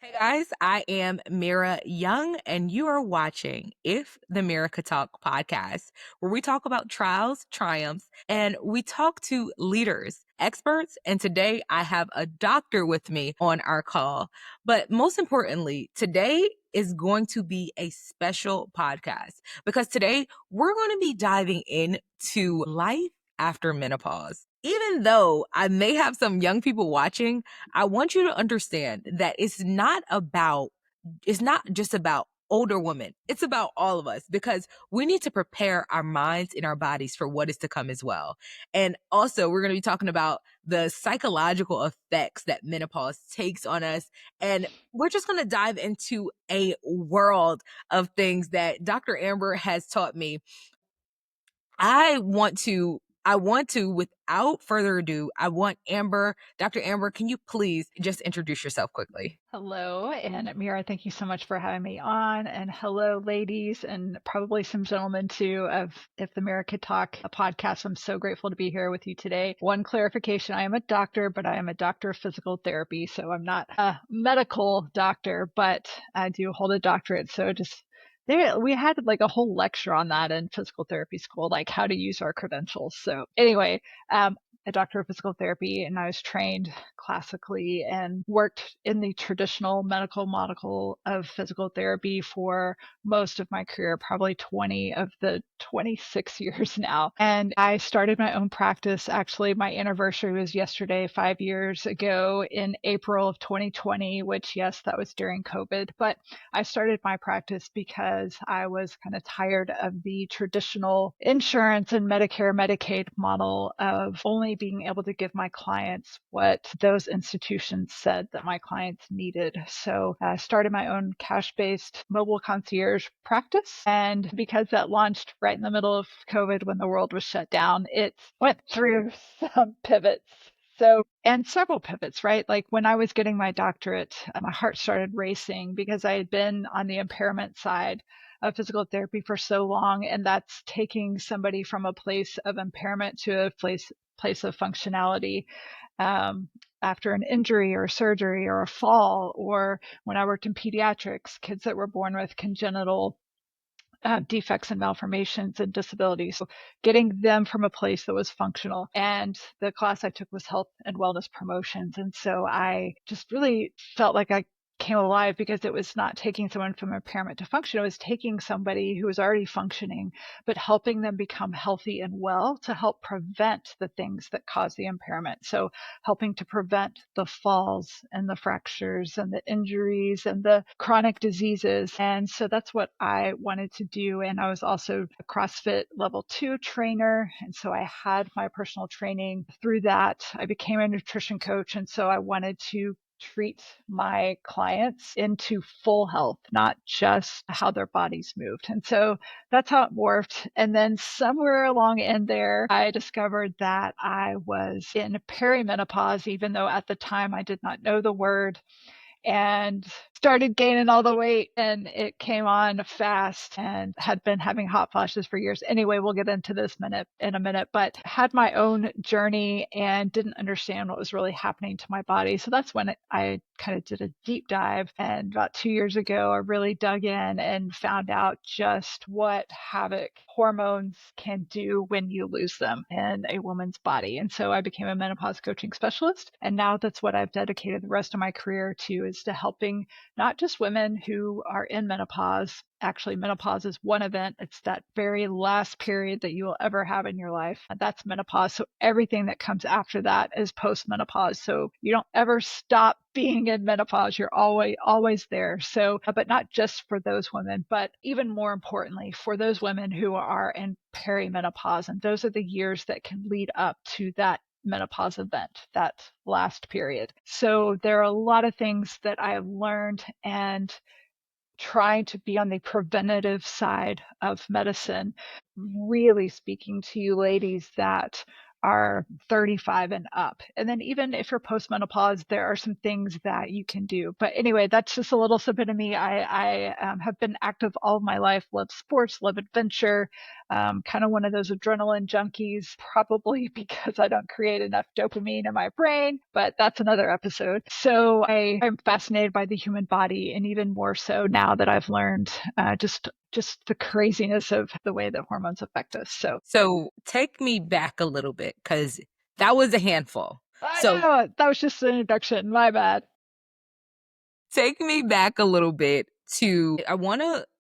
Hey guys, I am Mirah Young, and you are watching If the Mirror Could Talk podcast, where we talk about trials, triumphs, and we talk to leaders, experts. And today I have a doctor with me on our call. But most importantly, today is going to be a special podcast because today we're going to be diving into life after menopause. Even though I may have some young people watching, I want you to understand that it's not just about older women. It's about all of us because we need to prepare our minds and our bodies for what is to come as well. And also, we're going to be talking about the psychological effects that menopause takes on us. And we're just going to dive into a world of things that Dr. Amber has taught me. I want to, without further ado, I want Dr. Amber, can you please just introduce yourself quickly? Hello, and Mira, thank you so much for having me on. And hello, ladies, and probably some gentlemen too of If the Mira Could Talk a podcast. I'm so grateful to be here with you today. One clarification, I am a doctor, but I am a doctor of physical therapy. So I'm not a medical doctor, but I do hold a doctorate. So just there, we had like a whole lecture on that in physical therapy school, like how to use our credentials. So anyway, a doctor of physical therapy, and I was trained classically and worked in the traditional medical model of physical therapy for most of my career, probably 20 of the 26 years now. And I started my own practice. Actually, my anniversary was yesterday, 5 years ago in April of 2020, which, yes, that was during COVID. But I started my practice because I was kind of tired of the traditional insurance and Medicare, Medicaid model of only being able to give my clients what those institutions said that my clients needed. So I started my own cash-based mobile concierge practice. And because that launched right in the middle of COVID when the world was shut down, it went through some pivots. So, and several pivots, right? Like when I was getting my doctorate, my heart started racing because I had been on the impairment side of physical therapy for so long. And that's taking somebody from a place of impairment to a place of functionality um, after an injury or surgery or a fall, or when I worked in pediatrics, kids that were born with congenital defects and malformations and disabilities. So getting them from a place that was functional. And the class I took was health and wellness promotions. And so I just really felt like I came alive because it was not taking someone from impairment to function. It was taking somebody who was already functioning, but helping them become healthy and well to help prevent the things that cause the impairment. So helping to prevent the falls and the fractures and the injuries and the chronic diseases. And so that's what I wanted to do. And I was also a CrossFit level 2 trainer. And so I had my personal training through that. I became a nutrition coach. And so I wanted to treat my clients into full health, not just how their bodies moved. And so that's how it morphed. And then somewhere along in there, I discovered that I was in perimenopause, even though at the time I did not know the word, and started gaining all the weight, and it came on fast and had been having hot flashes for years. Anyway, we'll get into this in a minute, but had my own journey and didn't understand what was really happening to my body. So that's when I kind of did a deep dive. And about 2 years ago, I really dug in and found out just what havoc hormones can do when you lose them in a woman's body. And so I became a menopause coaching specialist. And now that's what I've dedicated the rest of my career to, is to helping not just women who are in menopause. Actually, menopause is one event. It's that very last period that you will ever have in your life. That's menopause. So everything that comes after that is post-menopause. So you don't ever stop being in menopause. You're always there. So, but not just for those women, but even more importantly, for those women who are in perimenopause. And those are the years that can lead up to that menopause event, that last period. So there are a lot of things that I have learned, and trying to be on the preventative side of medicine, really speaking to you ladies that are 35 and up. And then even if you're postmenopause, there are some things that you can do. But anyway, that's just a little snippet of me. I have been active all of my life, love sports, love adventure, kind of one of those adrenaline junkies, probably because I don't create enough dopamine in my brain, but that's another episode. So I'm fascinated by the human body, and even more so now that I've learned just the craziness of the way that hormones affect us. So take me back a little bit, because that was a handful. I So know that was just an introduction. My bad. take me back a little bit to,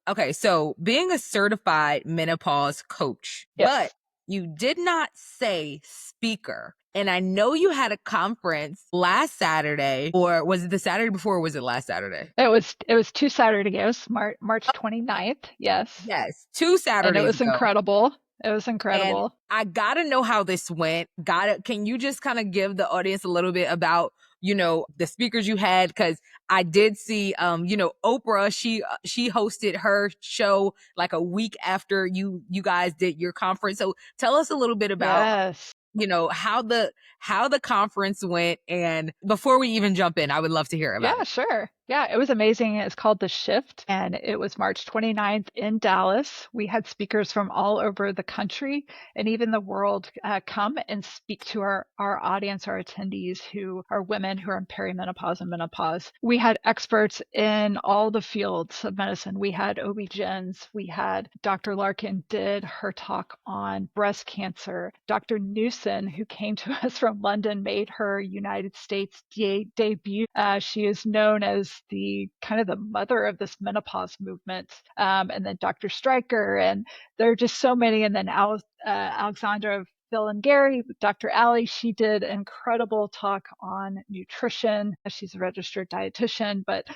okay, so being a certified menopause coach, but Yes. you did not say speaker. And I know you had a conference last Saturday, or was it the Saturday before, or was it last Saturday? It was 2 Saturdays ago, March 29th. Yes. Yes, two And it Saturdays was ago. incredible. It was And incredible. I gotta know how this went. Can you just kind of give the audience a little bit about, the speakers you had? Cause I did see, Oprah, she hosted her show like a week after you guys did your conference. So tell us a little bit about, Yes. how the conference went. And before we even jump in, I would love to hear about Yeah, it. sure. Yeah, it was amazing. It's called The Shift, and it was March 29th in Dallas. We had speakers from all over the country and even the world come and speak to our audience, our attendees who are women who are in perimenopause and menopause. We had experts in all the fields of medicine. We had OB-GYNs. We had Dr. Larkin did her talk on breast cancer. Dr. Newson, who came to us from London, made her United States debut. She is known as the kind of the mother of this menopause movement. And then Dr. Stryker, and there are just so many. And then Alexandra Phil and Gary, Dr. Allie, she did an incredible talk on nutrition. She's a registered dietitian, but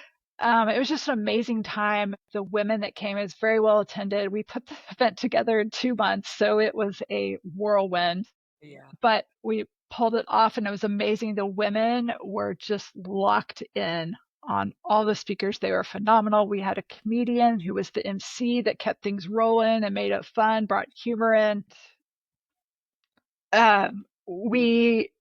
it was just an amazing time. The women that came, is very well attended. We put the event together in 2 months, so it was a whirlwind, Yeah. but we pulled it off and it was amazing. The women were just locked in on all the speakers. They were phenomenal. We had a comedian who was the MC that kept things rolling and made it fun, brought humor in. We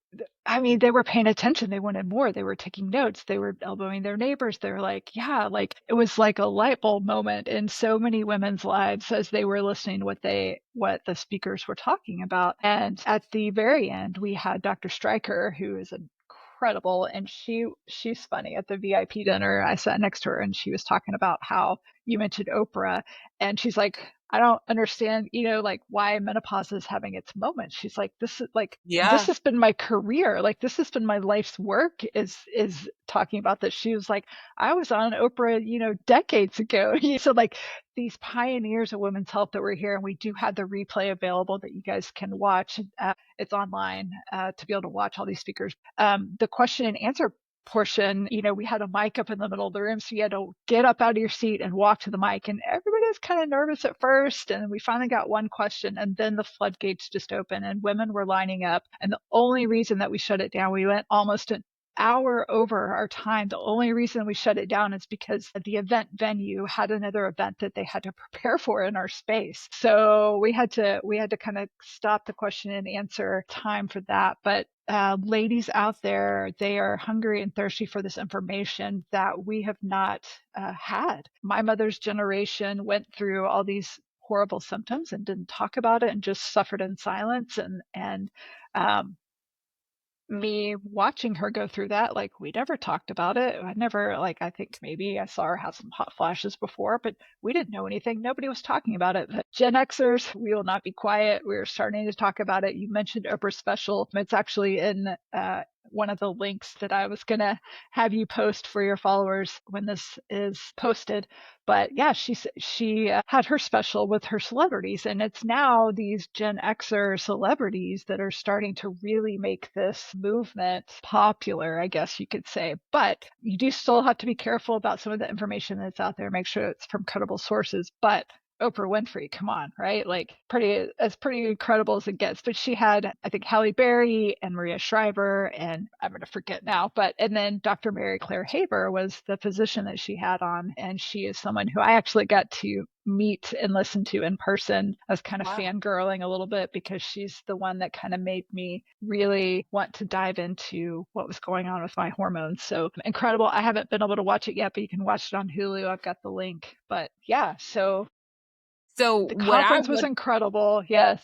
I mean, they were paying attention. They wanted more. They were taking notes. They were elbowing their neighbors. They were like, yeah, like it was like a light bulb moment in so many women's lives as they were listening what the speakers were talking about. And at the very end, we had Dr. Stryker, who is incredible, and she's funny. At the VIP dinner, I sat next to her and she was talking about how you mentioned Oprah, and she's like, I don't understand, like why menopause is having its moment. She's like, this Yeah. has been my career. Like this has been my life's work is talking about this. She was like, I was on Oprah, decades ago. So like these pioneers of women's health that were here, and we do have the replay available that you guys can watch. It's online to be able to watch all these speakers. The question and answer portion, we had a mic up in the middle of the room, so you had to get up out of your seat and walk to the mic, and everybody was kind of nervous at first, and we finally got one question, and then the floodgates just opened and women were lining up. And the only reason that we shut it down, we went almost an hour over our time. The only reason we shut it down is because the event venue had another event that they had to prepare for in our space. So we had to kind of stop the question and answer time for that. But ladies out there, they are hungry and thirsty for this information that we have not had. My mother's generation went through all these horrible symptoms and didn't talk about it and just suffered in silence. And me watching her go through that, like we never talked about it. I never, like, I think maybe I saw her have some hot flashes before, but we didn't know anything. Nobody was talking about it. But Gen Xers, we will not be quiet. We're starting to talk about it. You mentioned Oprah's special. It's actually in one of the links that I was going to have you post for your followers when this is posted. But yeah, she had her special with her celebrities, and it's now these Gen Xer celebrities that are starting to really make this movement popular, I guess you could say. But you do still have to be careful about some of the information that's out there. Make sure it's from credible sources. But Oprah Winfrey, come on, right? Like pretty incredible as it gets. But she had, I think, Halle Berry and Maria Shriver, and I'm going to forget now, and then Dr. Mary Claire Haber was the physician that she had on. And she is someone who I actually got to meet and listen to in person. I was kind of fangirling a little bit because she's the one that kind of made me really want to dive into what was going on with my hormones. So incredible. I haven't been able to watch it yet, but you can watch it on Hulu. I've got the link. But yeah, so So The what I conference was would incredible. Yes.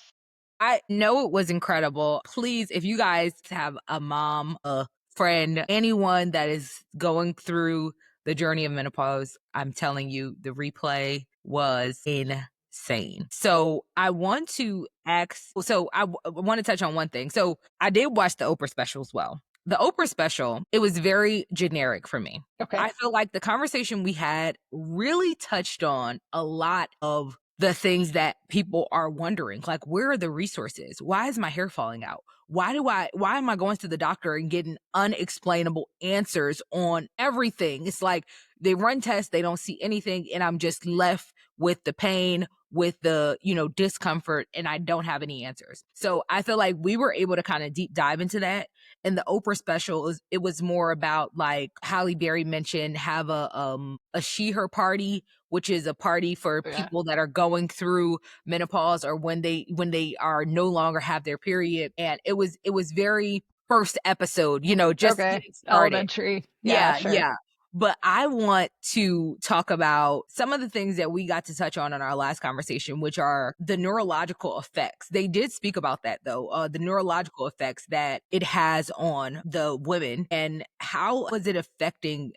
I know it was incredible. Please, if you guys have a mom, a friend, anyone that is going through the journey of menopause, I'm telling you, the replay was insane. So I want to ask, want to touch on one thing. So I did watch the Oprah special as well. The Oprah special, it was very generic for me. Okay. I feel like the conversation we had really touched on a lot of the things that people are wondering, like, where are the resources? Why is my hair falling out? Why am I going to the doctor and getting unexplainable answers on everything? It's like they run tests, they don't see anything, and I'm just left with the pain, with the, discomfort, and I don't have any answers. So I feel like we were able to kind of deep dive into that. And the Oprah special, it was more about, like Halle Berry mentioned, have a she her party, which is a party for Yeah. people that are going through menopause or when they are no longer have their period. And it was very first episode, just Okay. getting started. Elementary. Yeah, Yeah, sure. yeah. But I want to talk about some of the things that we got to touch on in our last conversation, which are the neurological effects. They did speak about that, though, the neurological effects that it has on the women, and how is it affecting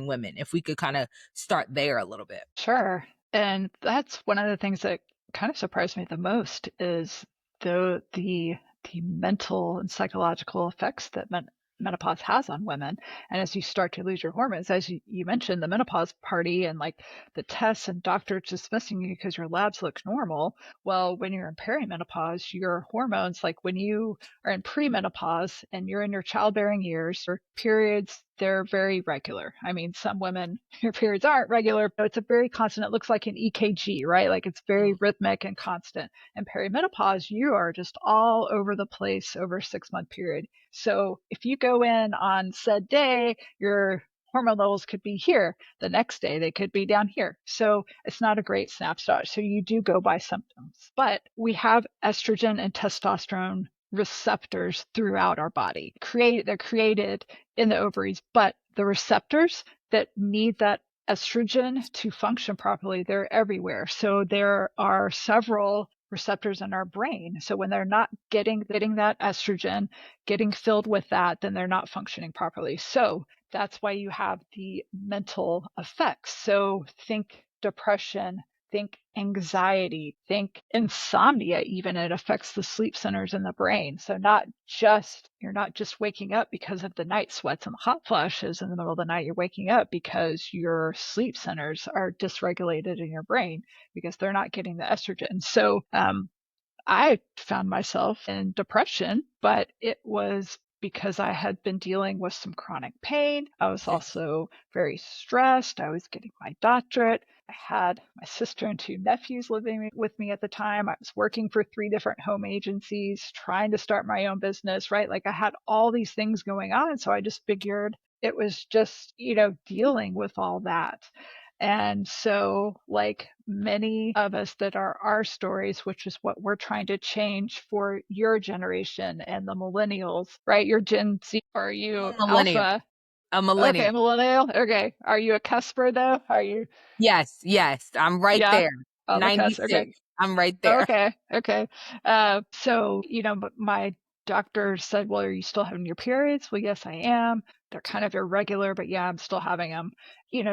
women? If we could kind of start there a little bit. Sure. And that's one of the things that kind of surprised me the most is the mental and psychological effects that menopause has on women. And as you start to lose your hormones, as you mentioned, the menopause party and like the tests and doctors dismissing you because your labs look normal. Well, when you're in perimenopause, your hormones, like when you are in premenopause and you're in your childbearing years, your periods, they're very regular. I mean, some women, your periods aren't regular, but it's a very constant. It looks like an EKG, right? Like it's very rhythmic and constant. And perimenopause, you are just all over the place over a 6 month period. So if you go in on said day, your hormone levels could be here. The next day, they could be down here. So it's not a great snapshot. So you do go by symptoms. But we have estrogen and testosterone receptors throughout our body. They're created in the ovaries, but the receptors that need that estrogen to function properly, they're everywhere. So there are several receptors in our brain. So when they're not getting that estrogen, getting filled with that, then they're not functioning properly. So that's why you have the mental effects. So think depression, think anxiety, think insomnia, even it affects the sleep centers in the brain. So you're not just waking up because of the night sweats and the hot flashes in the middle of the night. You're waking up because your sleep centers are dysregulated in your brain because they're not getting the estrogen. So I found myself in depression, but it was because I had been dealing with some chronic pain. I was also very stressed. I was getting my doctorate. I had my sister and two nephews living with me at the time. I was working for three different home agencies, trying to start my own business, right? Like I had all these things going on. So I just figured it was just, dealing with all that. And so, like many of us that are our stories, which is what we're trying to change for your generation and the millennials, right? You're Gen Z. Are I'm you a millennial. Alpha? A Okay, millennial. millennial. Okay. Are you a cusper though? Are you? Yes, yes. I'm right Yeah, there. on the cusp. Okay. 96. I'm right there. Okay. Okay. So, but my doctor said, well, are you still having your periods? Well, yes, I am. They're kind of irregular, but yeah, I'm still having them.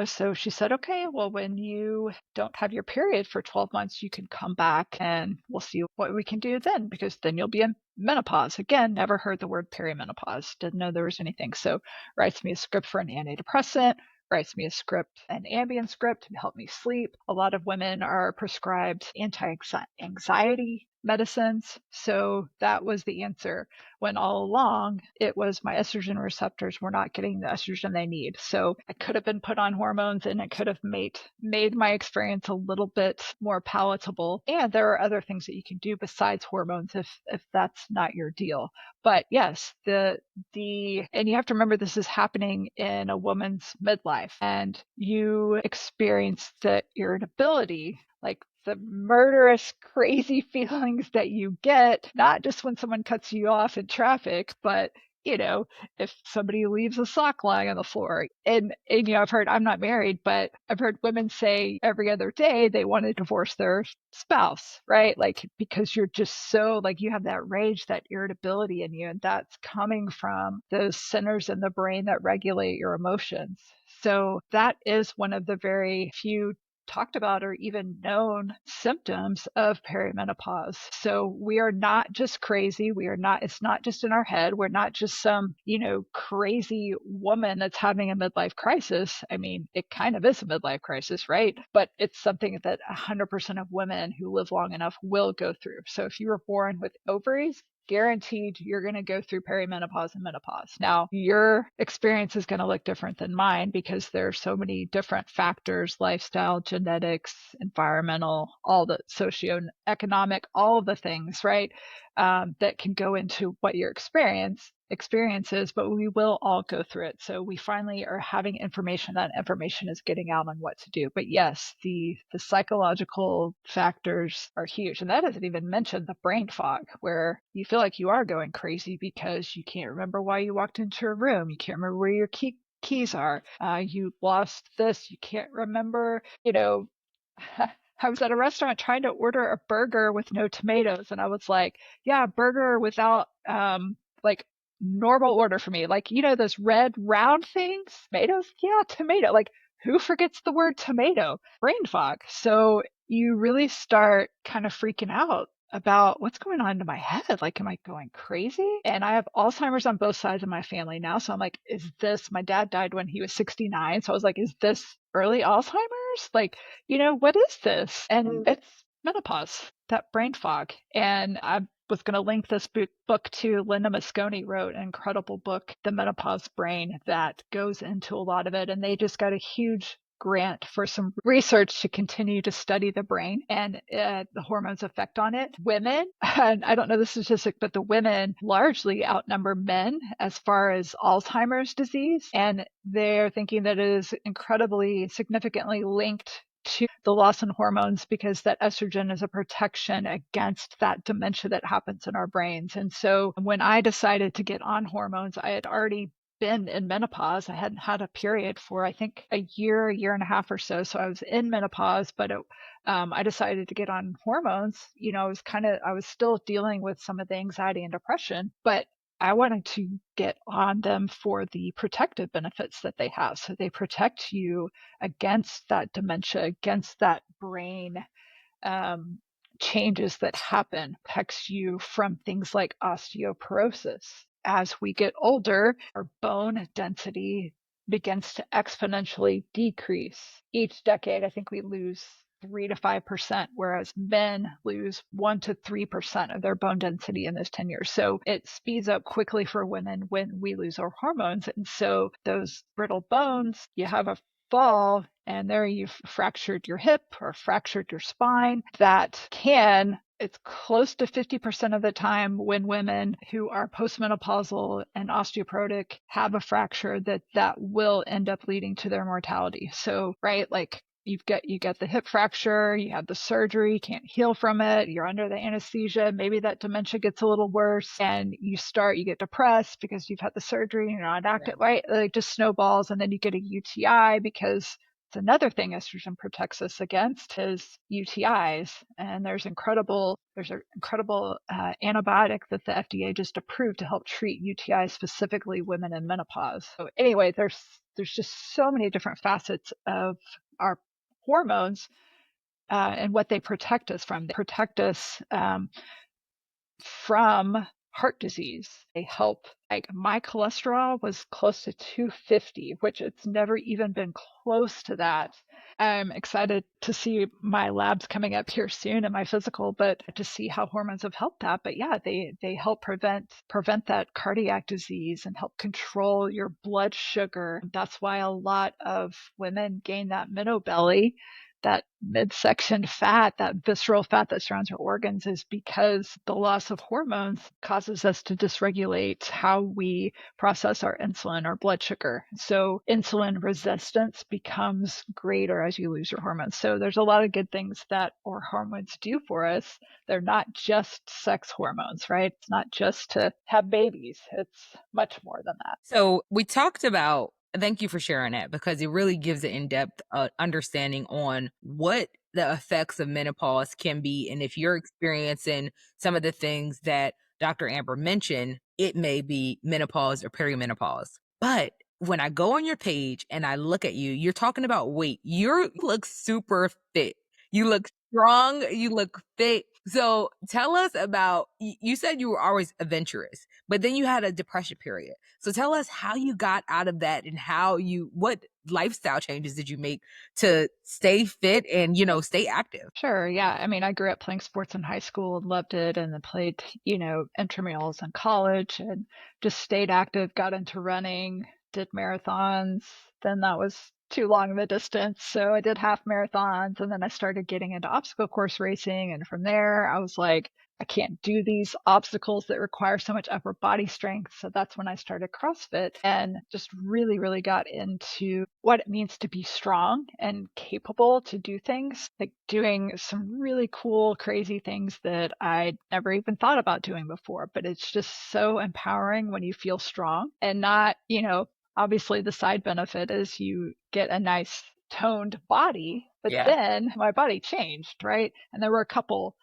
So she said, okay, well, when you don't have your period for 12 months, you can come back and we'll see what we can do then, because then you'll be in menopause. Again, never heard the word perimenopause, didn't know there was anything. So writes me a script for an antidepressant, writes me a script, an Ambien script to help me sleep. A lot of women are prescribed anti-anxiety medicines. So that was the answer, when all along it was my estrogen receptors were not getting the estrogen they need. So I could have been put on hormones and it could have made my experience a little bit more palatable. And there are other things that you can do besides hormones if that's not your deal. But yes, and you have to remember this is happening in a woman's midlife, and you experience the irritability, like the murderous, crazy feelings that you get, not just when someone cuts you off in traffic, but if somebody leaves a sock lying on the floor. And I've heard, I'm not married, but I've heard women say every other day they want to divorce their spouse, right? Like, because you're just so, like, you have that rage, that irritability in you, and that's coming from those centers in the brain that regulate your emotions. So that is one of the very few talked about or even known symptoms of perimenopause. So we are not just crazy. It's not just in our head. We're not just some, crazy woman that's having a midlife crisis. I mean, it kind of is a midlife crisis, right? But it's something that 100% of women who live long enough will go through. So if you were born with ovaries, guaranteed you're going to go through perimenopause and menopause. Now, your experience is going to look different than mine because there are so many different factors, lifestyle, genetics, environmental, all the socioeconomic, all of the things, right? That can go into what your experiences, but we will all go through it. So we finally are having information. That information is getting out on what to do. But yes, the psychological factors are huge. And that doesn't even mention the brain fog, where you feel like you are going crazy because you can't remember why you walked into a room. You can't remember where your keys are. You lost this. You can't remember, I was at a restaurant trying to order a burger with no tomatoes, and I was like, yeah, burger without like normal order for me. Like, those red round things? Tomatoes? Yeah, tomato. Like, who forgets the word tomato? Brain fog. So you really start kind of freaking out about what's going on in my head. Like, am I going crazy? And I have Alzheimer's on both sides of my family now. So I'm like, is this, my dad died when he was 69. So I was like, is this early Alzheimer's? Like, what is this? And it's menopause, that brain fog. And I was going to link this book to Linda Mosconi wrote an incredible book, The Menopause Brain, that goes into a lot of it. And they just got a huge grant for some research to continue to study the brain and the hormones' effect on it. Women, and I don't know the statistic, but the women largely outnumber men as far as Alzheimer's disease. And they're thinking that it is incredibly significantly linked to the loss in hormones because that estrogen is a protection against that dementia that happens in our brains. And so when I decided to get on hormones, I had already been in menopause. I hadn't had a period for, I think, a year and a half or so. So I was in menopause, but I decided to get on hormones. I was still dealing with some of the anxiety and depression, but I wanted to get on them for the protective benefits that they have. So they protect you against that dementia, against that brain changes that happen, protects you from things like osteoporosis. As we get older, our bone density begins to exponentially decrease. Each decade, I think we lose 3 to 5%, whereas men lose 1 to 3% of their bone density in those 10 years. So it speeds up quickly for women when we lose our hormones. And so those brittle bones, you have a fall and there you've fractured your hip or fractured your spine. It's close to 50% of the time when women who are postmenopausal and osteoporotic have a fracture that will end up leading to their mortality. So, right, like you get the hip fracture, you have the surgery, can't heal from it, you're under the anesthesia, maybe that dementia gets a little worse, and you get depressed because you've had the surgery and you're not active, right? It just snowballs, and then you get a UTI because it's another thing estrogen protects us against is UTIs. And there's an incredible antibiotic that the FDA just approved to help treat UTIs, specifically women in menopause. So anyway, there's just so many different facets of our hormones and what they protect us from. They protect us from heart disease. They help, like my cholesterol was close to 250, which it's never even been close to that. I'm excited to see my labs coming up here soon and my physical, but to see how hormones have helped that. But yeah, they help prevent that cardiac disease and help control your blood sugar. That's why a lot of women gain that belly that midsection fat, that visceral fat that surrounds our organs, is because the loss of hormones causes us to dysregulate how we process our insulin, our blood sugar. So insulin resistance becomes greater as you lose your hormones. So there's a lot of good things that our hormones do for us. They're not just sex hormones, right? It's not just to have babies. It's much more than that. So we talked about, thank you for sharing that because it really gives an in-depth understanding on what the effects of menopause can be. And if you're experiencing some of the things that Dr. Amber mentioned, it may be menopause or perimenopause. But when I go on your page and I look at you, you're talking about weight. You look super fit. You look strong. You look fit. So tell us about, you said you were always adventurous, but then you had a depression period. So tell us how you got out of that and what lifestyle changes did you make to stay fit and, stay active? Sure. Yeah. I mean, I grew up playing sports in high school and loved it, and then played, intramurals in college, and just stayed active, got into running, did marathons. Then that was too long of a distance. So I did half marathons, and then I started getting into obstacle course racing. And from there, I was like, I can't do these obstacles that require so much upper body strength. So that's when I started CrossFit and just really, really got into what it means to be strong and capable to do things, like doing some really cool, crazy things that I'd never even thought about doing before. But it's just so empowering when you feel strong, and not, obviously the side benefit is you get a nice toned body, but Yeah. then my body changed, right? And there were a couple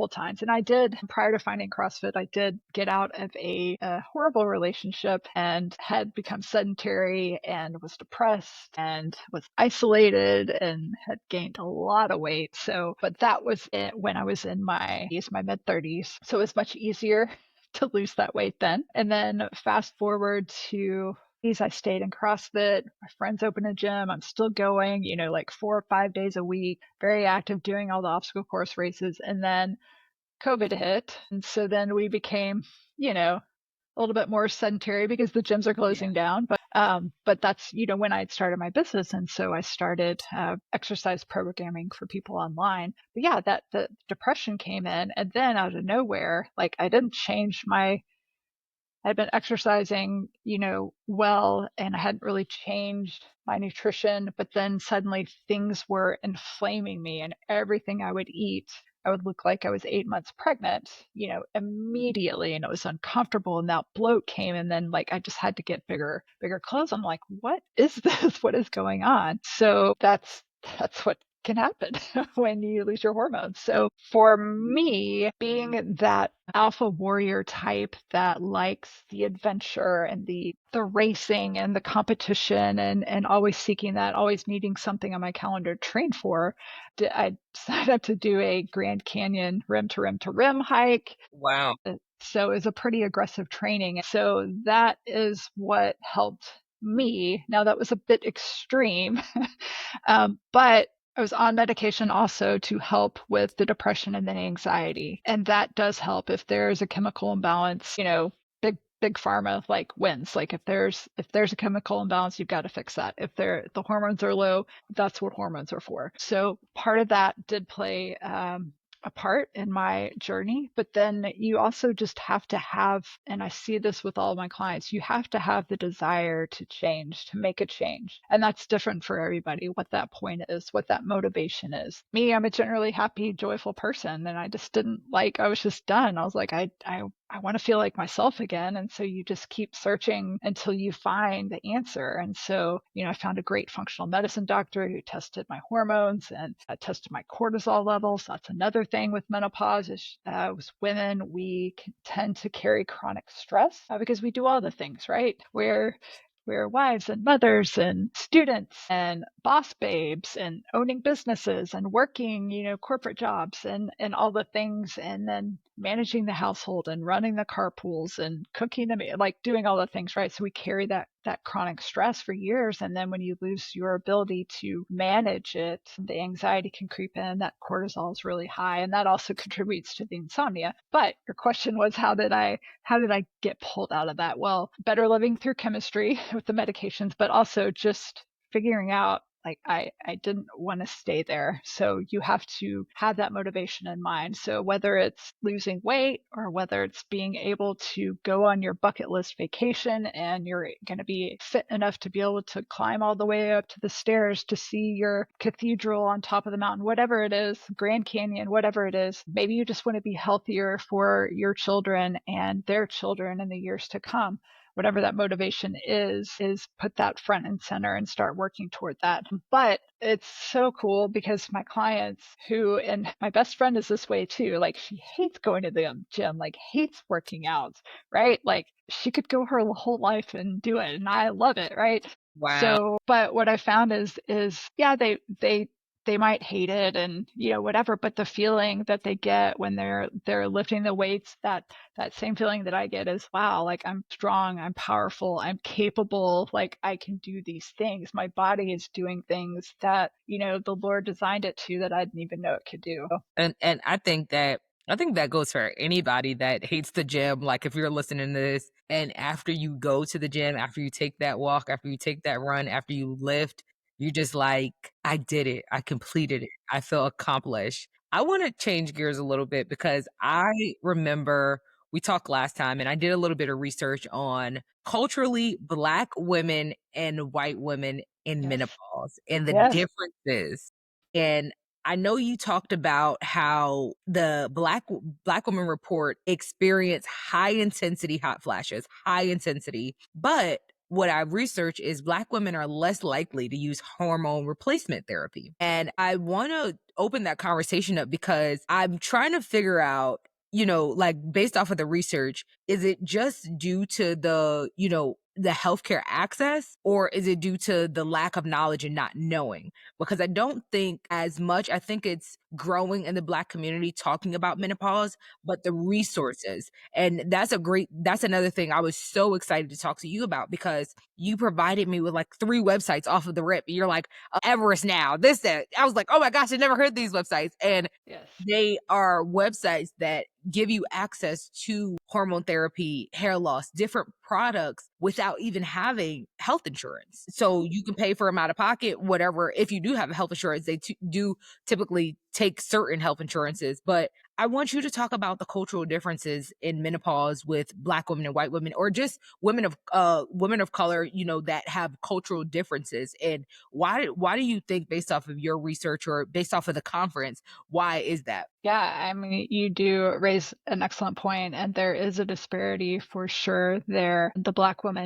times. And I did, prior to finding CrossFit, I did get out of a horrible relationship and had become sedentary and was depressed and was isolated and had gained a lot of weight. So, but that was it when I was in my mid 30s. So it was much easier to lose that weight then. And then fast forward to, I stayed in CrossFit. My friends opened a gym. I'm still going, like 4 or 5 days a week, very active, doing all the obstacle course races. And then COVID hit. And so then we became, a little bit more sedentary because the gyms are Yeah. closing down. But that's, when I started my business. And so I started exercise programming for people online. But yeah, that the depression came in. And then out of nowhere, like I didn't change I'd been exercising, well, and I hadn't really changed my nutrition, but then suddenly things were inflaming me, and everything I would eat, I would look like I was 8 months pregnant, immediately. And it was uncomfortable. And that bloat came. And then like, I just had to get bigger clothes. I'm like, what is this? What is going on? So that's what can happen when you lose your hormones. So for me, being that alpha warrior type that likes the adventure and the racing and the competition, and always seeking that, always needing something on my calendar to train for, I signed up to do a Grand Canyon rim to rim to rim hike. Wow. So it was a pretty aggressive training. So that is what helped me. Now that was a bit extreme, but I was on medication also to help with the depression and the anxiety. And that does help if there's a chemical imbalance, big pharma like wins. Like if there's a chemical imbalance, you've got to fix that. If the hormones are low, that's what hormones are for. So part of that did play a part in my journey. But then you also just have to have, and I see this with all my clients, you have to have the desire to change, to make a change. And that's different for everybody, what that point is, what that motivation is. Me, I'm a generally happy, joyful person. And I just didn't like, I was just done. I was like, I want to feel like myself again. And so you just keep searching until you find the answer. And so, I found a great functional medicine doctor who tested my hormones and tested my cortisol levels. That's another thing with menopause is with women, we tend to carry chronic stress because we do all the things, right? We're wives and mothers and students and boss babes and owning businesses and working, corporate jobs and all the things, and then managing the household and running the carpools and cooking them, like doing all the things, right? So we carry that chronic stress for years. And then when you lose your ability to manage it, the anxiety can creep in, that cortisol is really high, and that also contributes to the insomnia. But your question was, how did I get pulled out of that? Well, better living through chemistry with the medications, but also just figuring out Like I didn't want to stay there. So you have to have that motivation in mind. So whether it's losing weight or whether it's being able to go on your bucket list vacation and you're going to be fit enough to be able to climb all the way up to the stairs to see your cathedral on top of the mountain, whatever it is, Grand Canyon, whatever it is, maybe you just want to be healthier for your children and their children in the years to come. Whatever that motivation is put that front and center and start working toward that. But it's so cool because my clients and my best friend is this way too, like she hates going to the gym, like hates working out, right? Like she could go her whole life and do it and I love it, right? Wow. So, but what I found is yeah, they might hate it and whatever, but the feeling that they get when they're lifting the weights, that same feeling that I get is, wow, like I'm strong, I'm powerful, I'm capable, like I can do these things. My body is doing things that the Lord designed it to, that I didn't even know it could do. And I think that goes for anybody that hates the gym. Like if you're listening to this and after you go to the gym, after you take that walk, after you take that run, after you lift, you're just like, I did it. I completed it. I feel accomplished. I want to change gears a little bit because I remember we talked last time and I did a little bit of research on culturally Black women and white women in Yes. menopause and the Yes. differences. And I know you talked about how the Black woman report experience high intensity hot flashes, high intensity, but what I've researched is Black women are less likely to use hormone replacement therapy. And I want to open that conversation up because I'm trying to figure out, like based off of the research, is it just due to the healthcare access, or is it due to the lack of knowledge and not knowing? Because I don't think as much, I think it's growing in the Black community talking about menopause, but the resources. And that's another thing I was so excited to talk to you about because you provided me with like 3 websites off of the rip. You're like, Everest Now, this, that. I was like, oh my gosh, I never heard these websites. And Yes. they are websites that give you access to hormone therapy, hair loss, different products without even having health insurance. So you can pay for them out of pocket, whatever. If you do have health insurance, they do typically take certain health insurances. But I want you to talk about the cultural differences in menopause with Black women and white women, or just women of color, that have cultural differences. And why do you think, based off of your research or based off of the conference, why is that? Yeah, I mean, you do raise an excellent point, and there is a disparity for sure there. The Black woman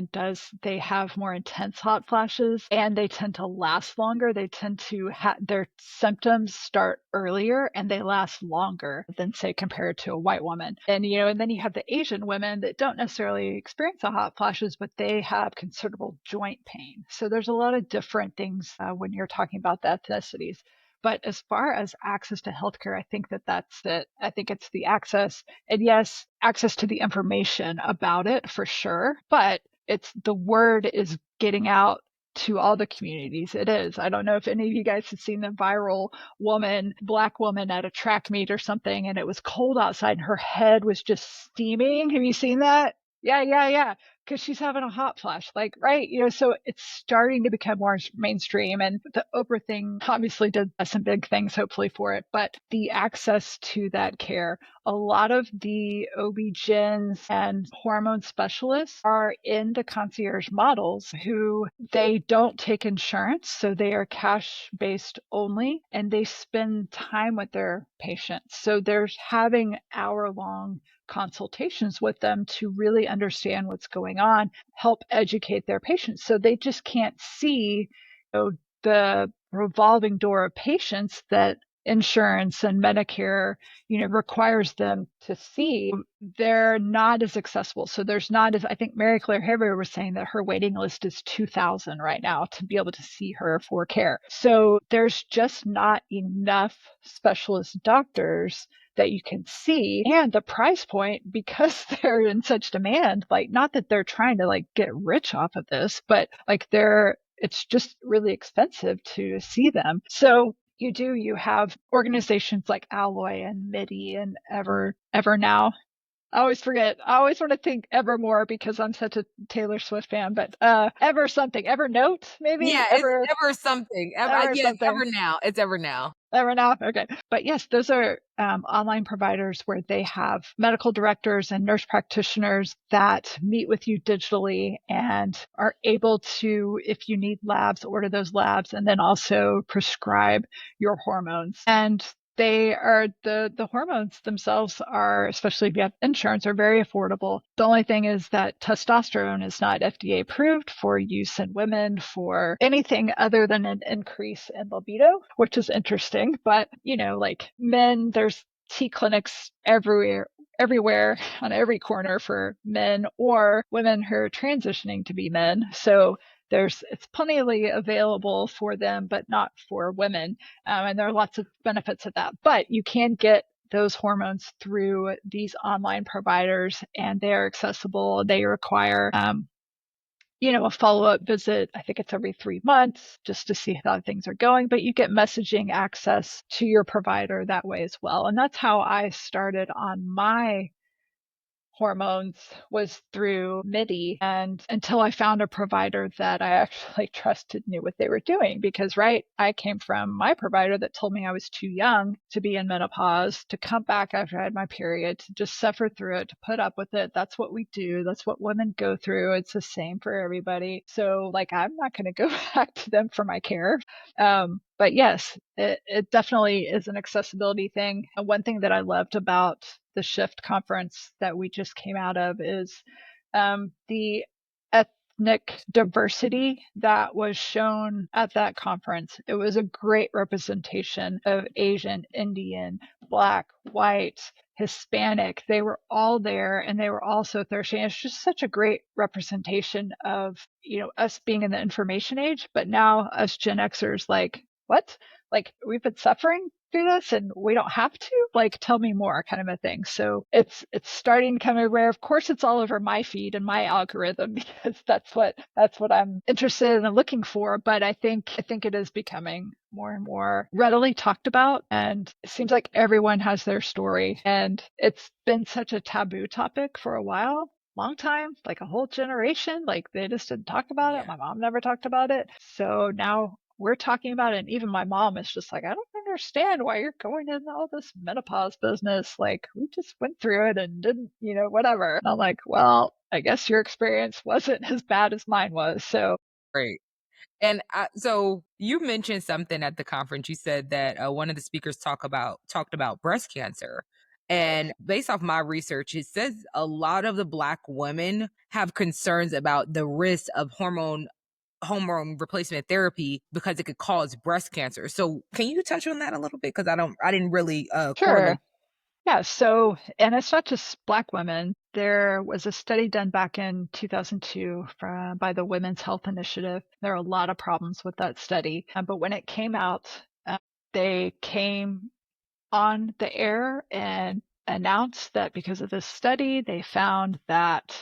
they have more intense hot flashes and they tend to last longer. They tend to their symptoms start earlier and they last longer than, say, compared to a white woman. And then you have the Asian women that don't necessarily experience the hot flashes, but they have considerable joint pain. So there's a lot of different things when you're talking about the ethnicities. But as far as access to healthcare, I think that's it. I think it's the access, and yes, access to the information about it for sure. But it's the word is getting out to all the communities. It is. I don't know if any of you guys have seen the viral Black woman at a track meet or something, and it was cold outside and her head was just steaming. Have you seen that? Yeah, yeah, yeah. Because she's having a hot flash, like, right? So it's starting to become more mainstream. And the Oprah thing obviously did some big things, hopefully, for it. But the access to that care, a lot of the OB-GYNs and hormone specialists are in the concierge models who they don't take insurance. So they are cash based only and they spend time with their patients. So they're having hour-long consultations with them to really understand what's going on, help educate their patients. So they just can't see the revolving door of patients that insurance and Medicare, requires them to see. They're not as accessible. So there's not as, I think Mary Claire Haber was saying that her waiting list is 2,000 right now to be able to see her for care. So there's just not enough specialist doctors that you can see, and the price point, because they're in such demand, like, not that they're trying to like get rich off of this, but like it's just really expensive to see them. So you have organizations like Alloy and MIDI and Ever Now I always forget. I always want to think Evermore because I'm such a Taylor Swift fan, but Ever something, Evernote, maybe Yeah, it's ever something. Ever Yes, something. ever now. It's ever now. Ever now? Okay. But yes, those are online providers where they have medical directors and nurse practitioners that meet with you digitally and are able to, if you need labs, order those labs and then also prescribe your hormones. And they are the hormones themselves are, especially if you have insurance, are very affordable. The only thing is that testosterone is not FDA approved for use in women for anything other than an increase in libido, which is interesting. But like men, there's T clinics everywhere on every corner for men or women who are transitioning to be men. So it's plenty available for them, but not for women. And there are lots of benefits of that. But you can get those hormones through these online providers, and they are accessible. They require, a follow-up visit. I think it's every 3 months just to see how things are going, but you get messaging access to your provider that way as well. And that's how I started on my hormones was through MIDI and until I found a provider that I actually trusted knew what they were doing because I came from my provider that told me I was too young to be in menopause, to come back after I had my period, to just suffer through it, to put up with it. That's what we do. That's what women go through. It's the same for everybody. So I'm not going to go back to them for my care. But yes, it definitely is an accessibility thing. And one thing that I loved about the Shift conference that we just came out of is the ethnic diversity that was shown at that conference. It was a great representation of Asian, Indian, Black, white, Hispanic. They were all there and they were all so thirsty. And it's just such a great representation of, us being in the information age, but now us Gen Xers, what? We've been suffering through this and we don't have to? Tell me more kind of a thing. So it's starting to come everywhere. Of course, it's all over my feed and my algorithm because that's what I'm interested in and looking for. But I think it is becoming more and more readily talked about. And it seems like everyone has their story. And it's been such a taboo topic for a while. Long time, like a whole generation, they just didn't talk about it. Yeah, My mom never talked about it. So now we're talking about it. And even my mom is just like, I don't understand why you're going into all this menopause business. We just went through it and didn't, whatever. And I'm like, well, I guess your experience wasn't as bad as mine was. So great. And so you mentioned something at the conference. You said that one of the speakers talked about breast cancer. And based off my research, it says a lot of the Black women have concerns about the risk of hormone replacement therapy because it could cause breast cancer. So can you touch on that a little bit? Because I didn't really sure. correlate. Yeah. So, and it's not just Black women. There was a study done back in 2002 by the Women's Health Initiative. There are a lot of problems with that study. But when it came out, they came on the air and announced that because of this study, they found that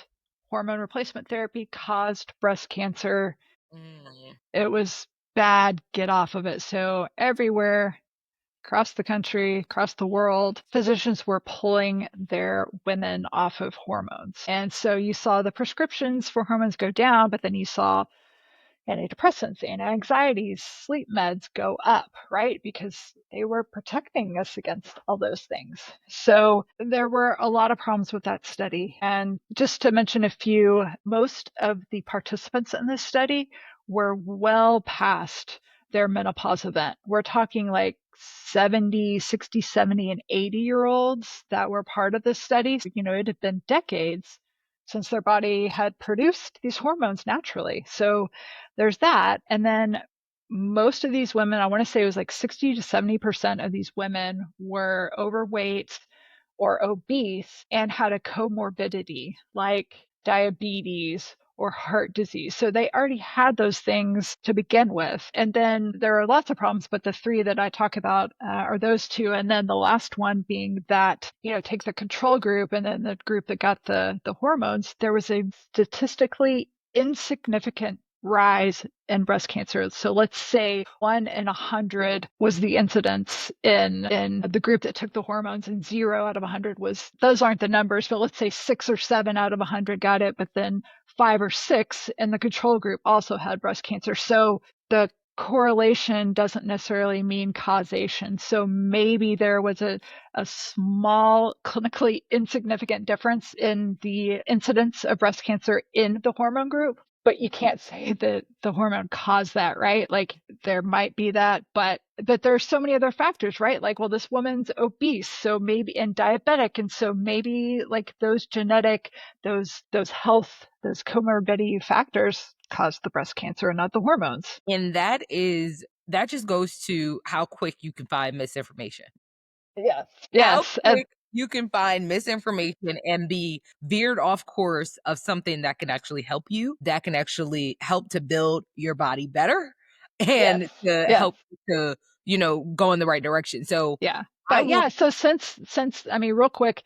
hormone replacement therapy caused breast cancer. Mm, It was bad, get off of it. So everywhere across the country, across the world, physicians were pulling their women off of hormones. And so you saw the prescriptions for hormones go down, but then you saw antidepressants, anti-anxieties, sleep meds go up, right? Because they were protecting us against all those things. So there were a lot of problems with that study. And just to mention a few, most of the participants in this study were well past their menopause event. We're talking 70, 60, 70, and 80-year-olds that were part of this study. So, it had been decades since their body had produced these hormones naturally. So there's that. And then most of these women, I want to say it was 60 to 70% of these women were overweight or obese and had a comorbidity like diabetes or heart disease. So they already had those things to begin with. And then there are lots of problems, but the three that I talk about are those two. And then the last one being that, take the control group and then the group that got the hormones, there was a statistically insignificant rise in breast cancer. So let's say 1 in 100 was the incidence in the group that took the hormones, and 0 out of 100 was, those aren't the numbers, but let's say 6 or 7 out of 100 got it, but then 5 or 6 in the control group also had breast cancer. So the correlation doesn't necessarily mean causation. So maybe there was a small, clinically insignificant difference in the incidence of breast cancer in the hormone group, but you can't say that the hormone caused that, right? Like there might be that, but there's so many other factors, right? Like, well, this woman's obese, so maybe, and diabetic, and so maybe like those genetic, those health, those comorbidity factors caused the breast cancer and not the hormones. And that just goes to how quick you can find misinformation. Yes. How Yes. quick you can find misinformation and be veered off course of something that can actually help you, that can actually help to build your body better Yes. and to Yes. help to, go in the right direction. So Yeah. I But want yeah, so since I mean, real quick,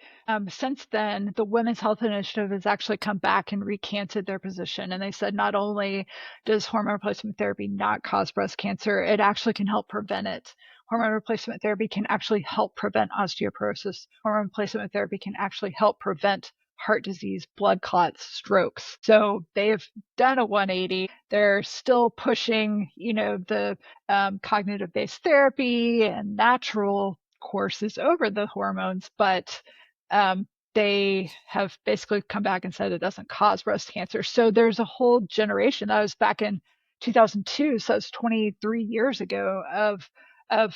since then, the Women's Health Initiative has actually come back and recanted their position. And they said not only does hormone replacement therapy not cause breast cancer, it actually can help prevent it. Hormone replacement therapy can actually help prevent osteoporosis. Hormone replacement therapy can actually help prevent heart disease, blood clots, strokes. So they have done a 180. They're still pushing, the cognitive based therapy and natural courses over the hormones, but they have basically come back and said it doesn't cause breast cancer. So there's a whole generation that was back in 2002, so it's 23 years ago of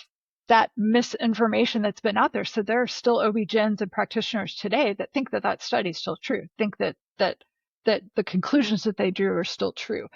that misinformation that's been out there. So there are still OB-GYNs and practitioners today that think that that study is still true, think that the conclusions that they drew are still true.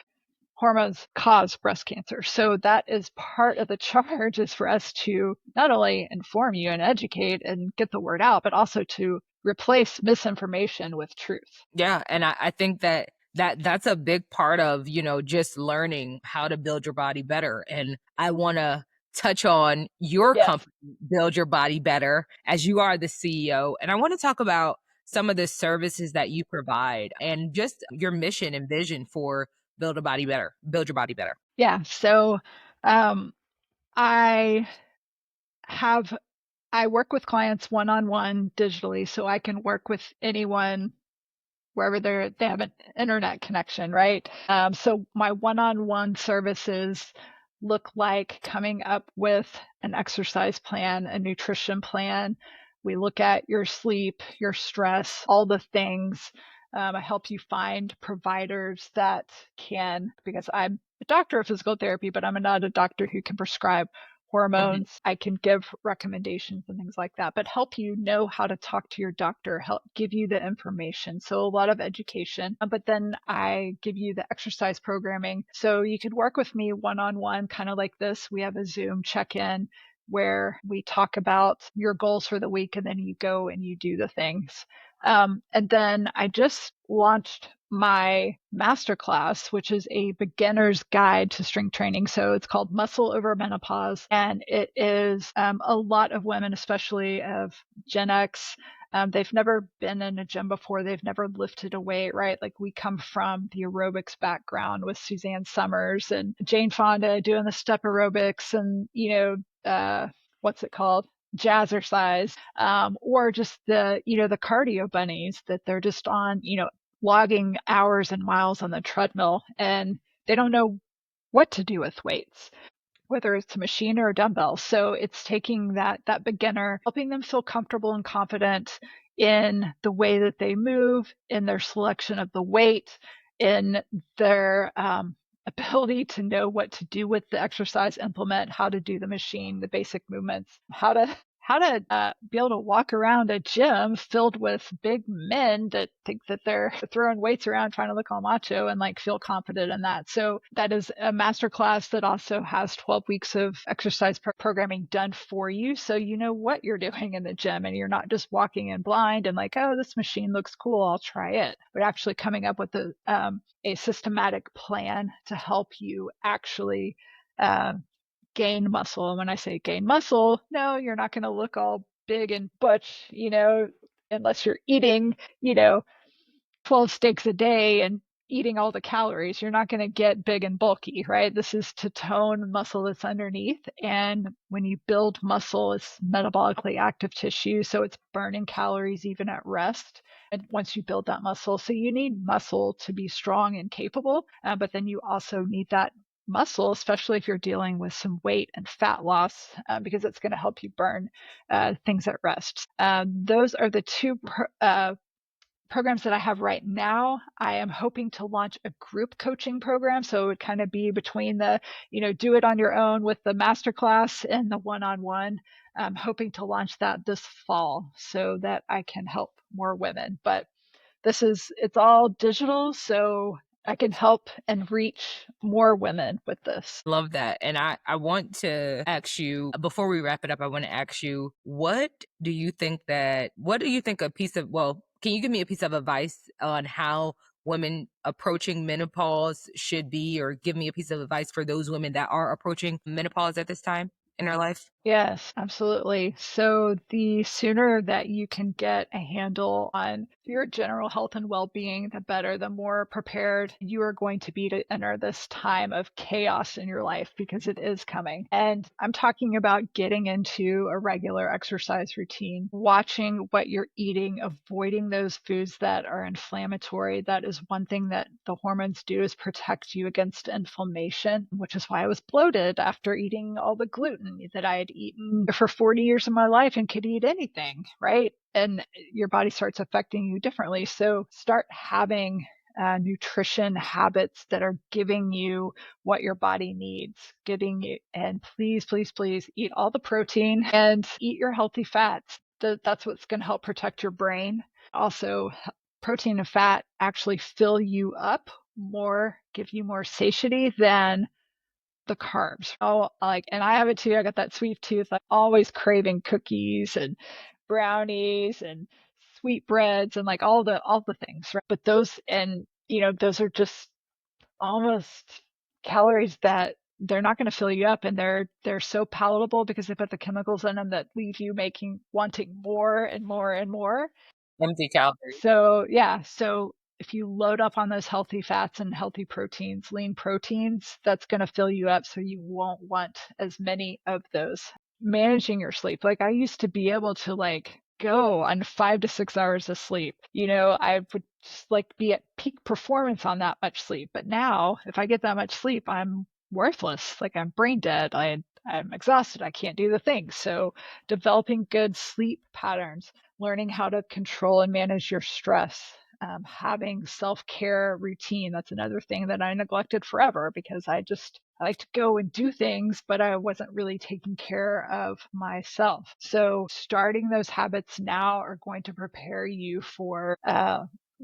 Hormones cause breast cancer. So that is part of the charge, is for us to not only inform you and educate and get the word out, but also to replace misinformation with truth. Yeah, and I think that's a big part of, just learning how to build your body better. And I want to touch on your Yes. company, Build Your Body Better, as you are the CEO. And I want to talk about some of the services that you provide and just your mission and vision for Build Your Body Better. Yeah. So um, I have I work with clients one on one digitally, so I can work with anyone wherever they have an internet connection, right? So my one-on-one services look like coming up with an exercise plan, a nutrition plan. We look at your sleep, your stress, all the things. I help you find providers that can, because I'm a doctor of physical therapy, but I'm not a doctor who can prescribe Mhm. hormones. I can give recommendations and things like that, but help you know how to talk to your doctor, help give you the information. So a lot of education, but then I give you the exercise programming. So you could work with me one-on-one, kind of like this. We have a Zoom check-in where we talk about your goals for the week, and then you go and you do the things. And then I just launched my masterclass, which is a beginner's guide to strength training. So it's called Muscle Over Menopause. And it is a lot of women, especially of Gen X. They've never been in a gym before. They've never lifted a weight, right? Like we come from the aerobics background with Suzanne Summers and Jane Fonda doing the step aerobics and, what's it called? Jazzercise, or just the cardio bunnies that they're just on, logging hours and miles on the treadmill, and they don't know what to do with weights, whether it's a machine or a dumbbell. So it's taking that beginner, helping them feel comfortable and confident in the way that they move, in their selection of the weight, in their ability to know what to do with the exercise implement, how to do the machine, the basic movements, how to be able to walk around a gym filled with big men that think that they're throwing weights around trying to look all macho and like feel confident in that. So that is a masterclass that also has 12 weeks of exercise programming done for you. So you know what you're doing in the gym and you're not just walking in blind and like, oh, this machine looks cool, I'll try it. But actually coming up with a systematic plan to help you actually gain muscle. And when I say gain muscle, no, you're not going to look all big and butch, unless you're eating, 12 steaks a day and eating all the calories. You're not going to get big and bulky, right? This is to tone muscle that's underneath. And when you build muscle, it's metabolically active tissue. So it's burning calories even at rest. And once you build that muscle, so you need muscle to be strong and capable, but then you also need that muscle, especially if you're dealing with some weight and fat loss, because it's going to help you burn things at rest. Those are the two programs that I have right now. I am hoping to launch a group coaching program. So it would kind of be between the, do it on your own with the masterclass and the one-on-one. I'm hoping to launch that this fall so that I can help more women. But it's all digital, so I can help and reach more women with this. Love that. And I want to ask you, before we wrap it up, I want to ask you, what do you think can you give me a piece of advice on how women approaching menopause should be, or give me a piece of advice for those women that are approaching menopause at this time in their life? Yes, absolutely. So the sooner that you can get a handle on your general health and well-being, the better, the more prepared you are going to be to enter this time of chaos in your life, because it is coming. And I'm talking about getting into a regular exercise routine, watching what you're eating, avoiding those foods that are inflammatory. That is one thing that the hormones do, is protect you against inflammation, which is why I was bloated after eating all the gluten that I had eaten for 40 years of my life and could eat anything, right? And your body starts affecting you differently. So start having nutrition habits that are giving you what your body needs, and please, please, please eat all the protein and eat your healthy fats. That's what's going to help protect your brain. Also, protein and fat actually fill you up more, give you more satiety than the carbs. Oh, and I have it too. I got that sweet tooth. I'm always craving cookies and brownies and sweetbreads and all the things, right? But those are just almost calories that they're not going to fill you up, and they're so palatable because they put the chemicals in them that leave you wanting more and more and more. Empty calories. So yeah, so if you load up on those healthy fats and healthy proteins, lean proteins, that's going to fill you up, so you won't want as many of those. Managing your sleep. Like, I used to be able to go on 5 to 6 hours of sleep. I would just be at peak performance on that much sleep. But now if I get that much sleep, I'm worthless. Like, I'm brain dead. I'm exhausted. I can't do the things. So developing good sleep patterns, learning how to control and manage your stress, having self-care routine. That's another thing that I neglected forever, because I like to go and do things, but I wasn't really taking care of myself. So starting those habits now are going to prepare you for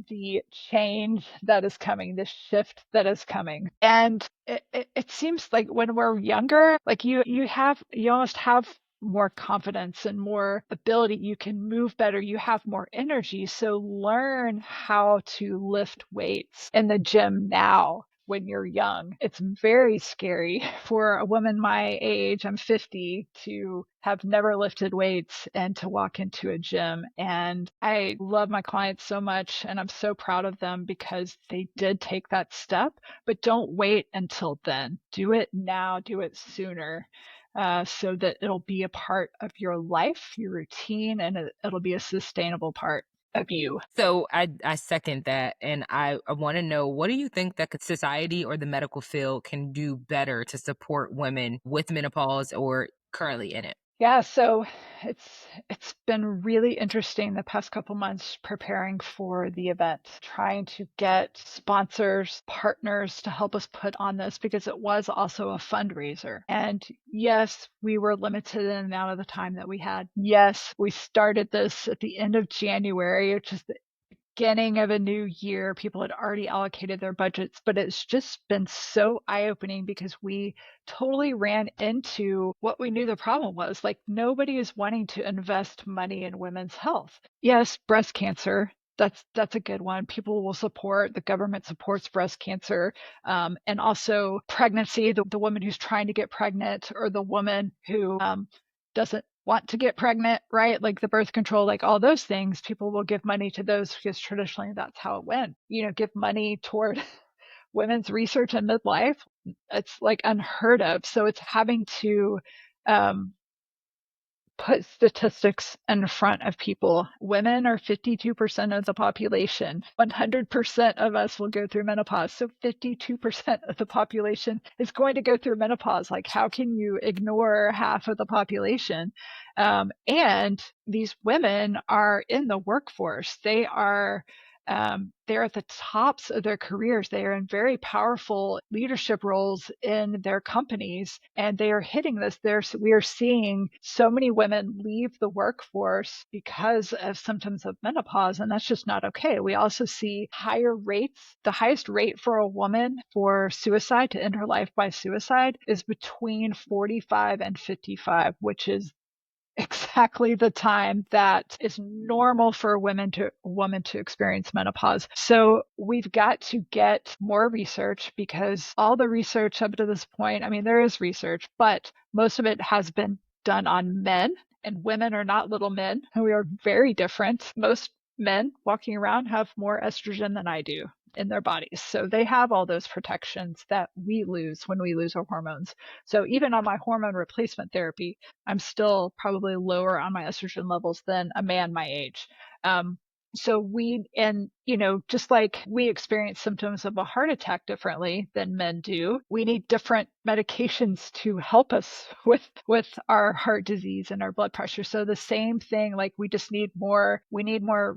the change that is coming, the shift that is coming. And it seems like when we're younger, like you almost have more confidence and more ability. You can move better. You have more energy. So learn how to lift weights in the gym now when you're young. It's very scary for a woman my age, I'm 50, to have never lifted weights and to walk into a gym. And I love my clients so much, and I'm so proud of them because they did take that step. But don't wait until then. Do it now, do it sooner. So that it'll be a part of your life, your routine, and it'll be a sustainable part of you. So I second that, and I want to know, what do you think that society or the medical field can do better to support women with menopause or currently in it? Yeah, so it's been really interesting the past couple months preparing for the event, trying to get sponsors, partners to help us put on this, because it was also a fundraiser. And yes, we were limited in the amount of the time that we had. Yes, we started this at the end of January, which is the beginning of a new year. People had already allocated their budgets, but it's just been so eye-opening because we totally ran into what we knew the problem was. Like, nobody is wanting to invest money in women's health. Yes, breast cancer. That's a good one. People will support, the government supports breast cancer, and also pregnancy, the woman who's trying to get pregnant, or the woman who doesn't want to get pregnant, right? Like the birth control, like all those things, people will give money to those because traditionally that's how it went. Give money toward women's research in midlife. It's like unheard of. So it's having to um, put statistics in front of people. Women are 52% of the population. 100% of us will go through menopause. So 52% of the population is going to go through menopause. Like, how can you ignore half of the population? And these women are in the workforce. They're at the tops of their careers. They are in very powerful leadership roles in their companies, and they are hitting this. We are seeing so many women leave the workforce because of symptoms of menopause, and that's just not okay. We also see higher rates. The highest rate for a woman for suicide, to end her life by suicide, is between 45 and 55, which is exactly the time that is normal for a woman to experience menopause. So we've got to get more research, because all the research up to this point, I mean, there is research, but most of it has been done on men, and women are not little men, and we are very different. Most men walking around have more estrogen than I do in their bodies. So they have all those protections that we lose when we lose our hormones. So even on my hormone replacement therapy, I'm still probably lower on my estrogen levels than a man my age. Um, just like we experience symptoms of a heart attack differently than men do, we need different medications to help us with our heart disease and our blood pressure. So the same thing, like we need more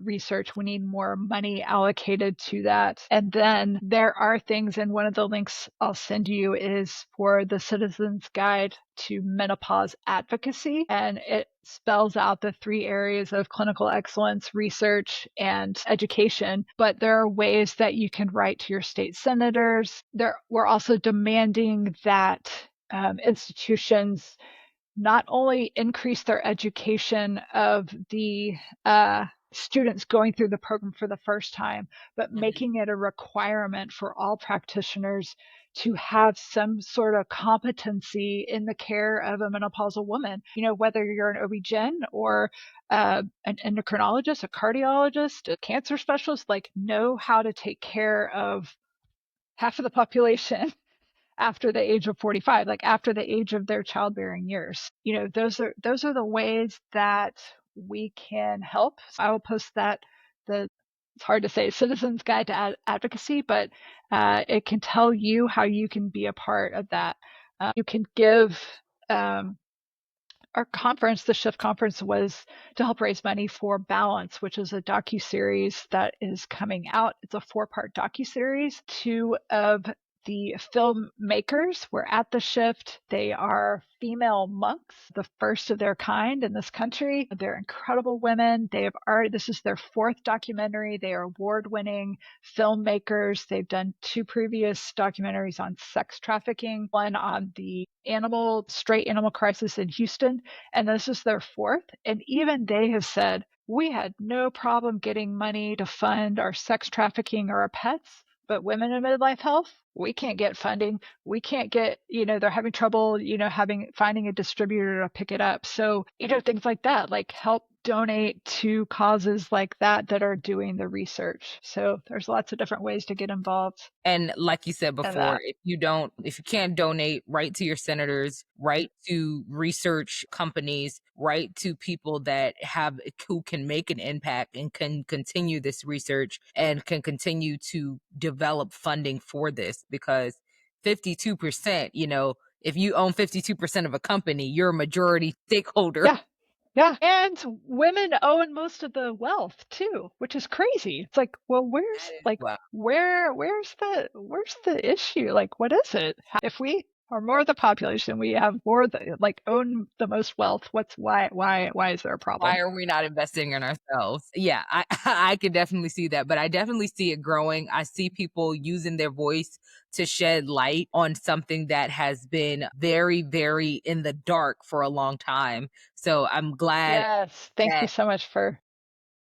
research, we need more money allocated to that. And then there are things, and one of the links I'll send you is for the Citizen's Guide to Menopause Advocacy, and it spells out the 3 areas of clinical excellence, research, and education. But there are ways that you can write to your state senators. We're also demanding that institutions not only increase their education of the students going through the program for the first time, but Mhm. making it a requirement for all practitioners to have some sort of competency in the care of a menopausal woman. Whether you're an OB-GYN or an endocrinologist, a cardiologist, a cancer specialist, like know how to take care of half of the population after the age of 45, like after the age of their childbearing years. Those are the ways that we can help. So I will post that. It's hard to say, Citizens Guide to Advocacy, but it can tell you how you can be a part of that. You can give. Our conference, the Shift Conference, was to help raise money for Balance, which is a docu-series that is coming out. It's a 4-part docu-series. 2 of the filmmakers were at the Shift. They are female monks, the first of their kind in this country. They're incredible women. This is their 4th documentary. They are award-winning filmmakers. They've done 2 previous documentaries on sex trafficking, one on the stray animal crisis in Houston, and this is their 4th. And even they have said, we had no problem getting money to fund our sex trafficking or our pets, but women in midlife health, we can't get funding. We can't get, they're having trouble, finding a distributor to pick it up. So, things like that, like help donate to causes like that are doing the research. So there's lots of different ways to get involved And like you said in before, that. if you can't donate, write to your senators, write to research companies, write to people who can make an impact and can continue this research and can continue to develop funding for this, because 52%, if you own 52% of a company, you're a majority stakeholder. Yeah. Yeah. And women own most of the wealth too, which is crazy. It's like, well, Wow. where's the issue? Like, what is it? If we are more of the population, we have own the most wealth. Why is there a problem? Why are we not investing in ourselves? Yeah, I I could definitely see that, but I definitely see it growing. I see people using their voice to shed light on something that has been very, very in the dark for a long time. So I'm glad Yes. Thank you that so much for,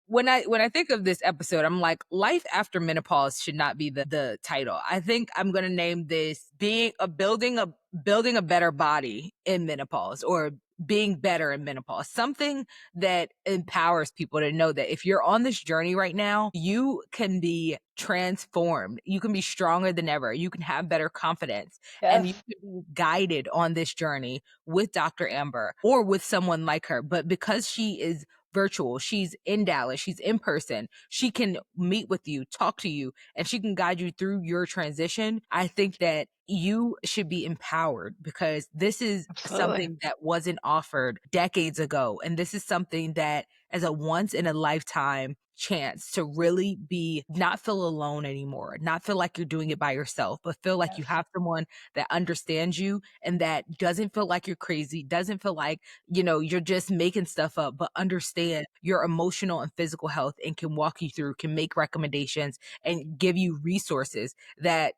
when I think of this episode, I'm like, life after menopause should not be the title. I think I'm gonna name this being a building a better body in menopause, or being better in menopause, something that empowers people to know that if you're on this journey right now, you can be transformed. You can be stronger than ever. You can have better confidence and you Yes. can be guided on this journey with Dr. Amber or with someone like her. But because she is virtual, she's in Dallas, she's in person, she can meet with you, talk to you, and she can guide you through your transition. I think that you should be empowered because this is Absolutely. something that wasn't offered decades ago. And this is something that as a once in a lifetime chance to really be not feel alone anymore, not feel like you're doing it by yourself, but feel like you Yes. have someone that understands you and that doesn't feel like you're crazy, doesn't feel like, you're just making stuff up, but understand your emotional and physical health and can walk you through, can make recommendations and give you resources that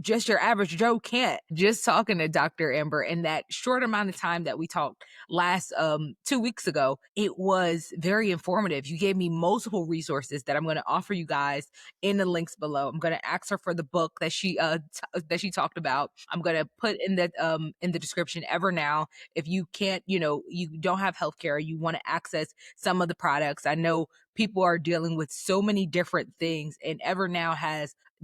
just your average Joe can't. Just talking to Dr. Amber in that short amount of time that we talked last 2 weeks ago, it was very informative. You gave me multiple resources that I'm going to offer you guys in the links below. I'm going to ask her for the book that she talked about. I'm going to put in the description Ever Now. If you can't, you don't have healthcare, you want to access some of the products. I know people are dealing with so many different things, and Ever Now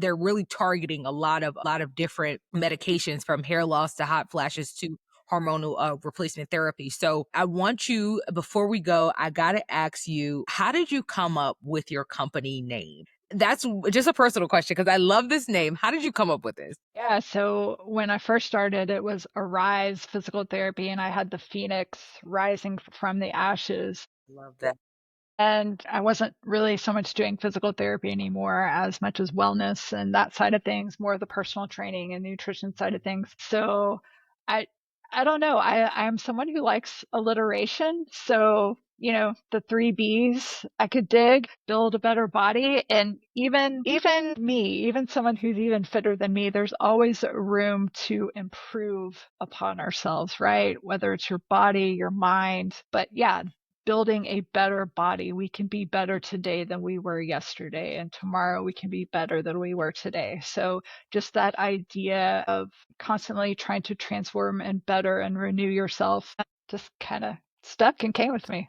they're really targeting a lot of different medications from hair loss to hot flashes to hormonal replacement therapy. So I want you, before we go, I got to ask you, how did you come up with your company name? That's just a personal question because I love this name. How did you come up with this? Yeah, so when I first started, it was Arise Physical Therapy, and I had the phoenix rising from the ashes. Love that. And I wasn't really so much doing physical therapy anymore as much as wellness and that side of things, more of the personal training and nutrition side of things. So I I don't know. I'm someone who likes alliteration. So, the three B's I could dig, build a better body. And even me, even someone who's even fitter than me, there's always room to improve upon ourselves, right? Whether it's your body, your mind. But yeah, building a better body. We can be better today than we were yesterday, and tomorrow we can be better than we were today. So, just that idea of constantly trying to transform and better and renew yourself just kind of stuck and came to me.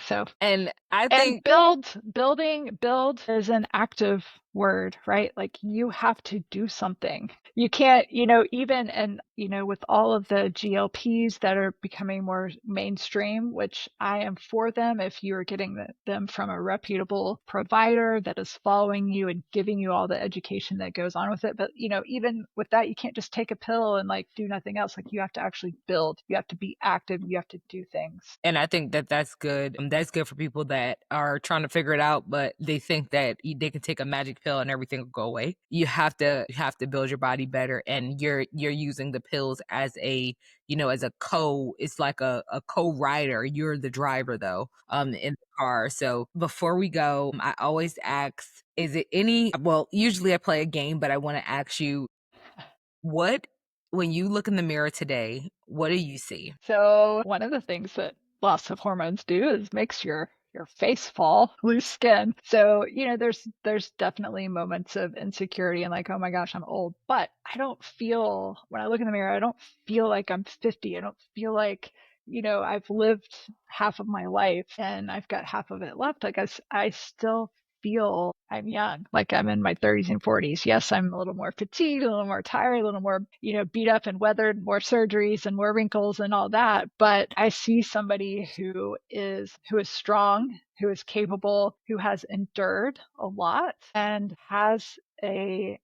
So, And I and think build is an active word, right? Like you have to do something. You can't, even, and, with all of the GLPs that are becoming more mainstream, which I am for them if you're getting them from a reputable provider that is following you and giving you all the education that goes on with it. But, even with that, you can't just take a pill and like do nothing else. Like you have to actually build, you have to be active, you have to do things. And I think that that's good. That's good for people that are trying to figure it out, but they think that they can take a magic pill and everything will go away. You have to build your body better, and you're using the pills as as a it's like a co-rider. You're the driver though, in the car. So before we go, I always ask, is it any? Well, usually I play a game, but I want to ask you, what when you look in the mirror today, what do you see? So one of the things that loss of hormones do is makes your face fall, lose skin. So, there's definitely moments of insecurity and like, oh my gosh, I'm old. But I don't feel when I look in the mirror, I don't feel like I'm 50. I don't feel like, I've lived half of my life and I've got half of it left. Like I still feel I'm young, like I'm in my 30s and 40s. Yes, I'm a little more fatigued, a little more tired, a little more, beat up and weathered, more surgeries and more wrinkles and all that. But I see somebody who is strong, who is capable, who has endured a lot and has a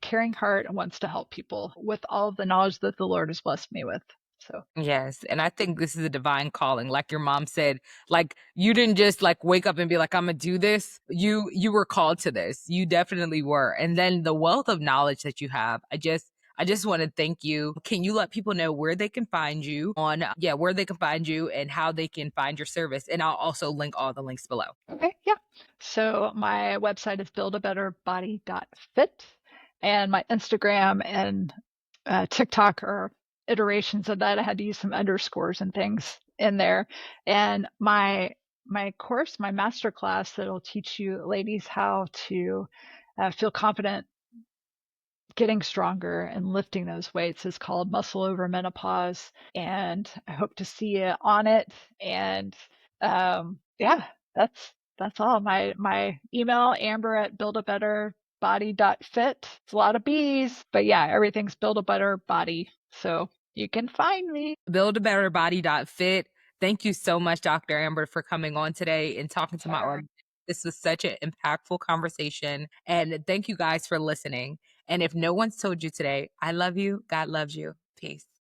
caring heart and wants to help people with all of the knowledge that the Lord has blessed me with. So Yes, and I think this is a divine calling. Like your mom said, like you didn't just like wake up and be like, I'm gonna do this. You were called to this. You definitely were. And then the wealth of knowledge that you have, I just want to thank you. Can you let people know where they can find you where they can find you and how they can find your service? And I'll also link all the links below. okay, yeah. So my website is buildabetterbody.fit, and my Instagram and TikTok are iterations of that. I had to use some underscores and things in there. And my course, my master class that'll teach you ladies how to feel confident getting stronger and lifting those weights is called Muscle Over Menopause. And I hope to see you on it. And yeah, that's all. My email, Amber at buildabetterbody.fit. It's a lot of B's, but yeah, everything's Build a Better Body. So you can find me. Buildabetterbody.fit. Thank you so much, Dr. Amber, for coming on today and talking to my Sure. audience. This was such an impactful conversation. And thank you guys for listening. And if no one's told you today, I love you, God loves you. Peace.